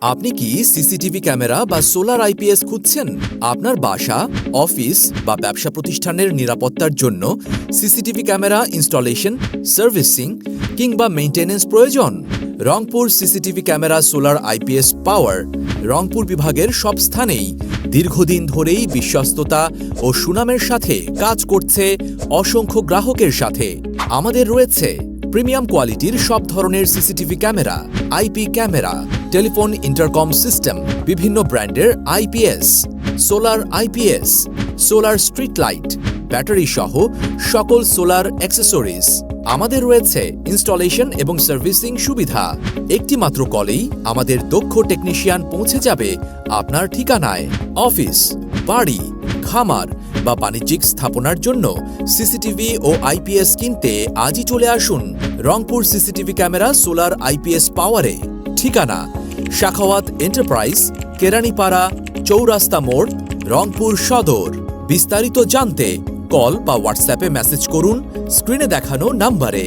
আপনি কি CCTV camera বা সোলার আইপিএস খুঁজছেন? আপনার বাসা, অফিস বা ব্যবসা প্রতিষ্ঠানের নিরাপত্তার জন্য সিসিটিভি ক্যামেরা ইনস্টলেশন, সার্ভিসিং কিংবা মেইনটেনেন্স প্রয়োজন? Rangpur CCTV camera solar IPS power Rangpur বিভাগের সব স্থানেই দীর্ঘদিন ধরেই বিশ্বস্ততা ও সুনামের সাথে কাজ করছে অসংখ্য গ্রাহকের সাথে। আমাদের রয়েছে প্রিমিয়াম কোয়ালিটির সব ধরনের CCTV camera, IP camera, telephone intercom system, বিভিন্ন ব্র্যান্ডের IPS, solar IPS, solar street light, battery সহ সকল সোলার অ্যাক্সেসরিজ। আমাদের রয়েছে ইনস্টলেশন এবং সার্ভিসিং সুবিধা। একটি মাত্র কলেই আমাদের দক্ষ টেকনিশিয়ান পৌঁছে যাবে আপনার ঠিকানায়। অফিস, বাড়ি, খামার বা বাণিজ্যিক স্থাপনার জন্য সিসিটিভি ও আইপিএস কিনতে আজই চলে আসুন Rangpur CCTV camera solar IPS পাওয়ারে। ঠিকানা শাখাওয়াত এন্টারপ্রাইজ, কেরানীপাড়া, চৌরাস্তা মোড়, রংপুর সদর। বিস্তারিত জানতে কল বা হোয়াটসঅ্যাপে মেসেজ করুন স্ক্রিনে দেখানো নাম্বারে।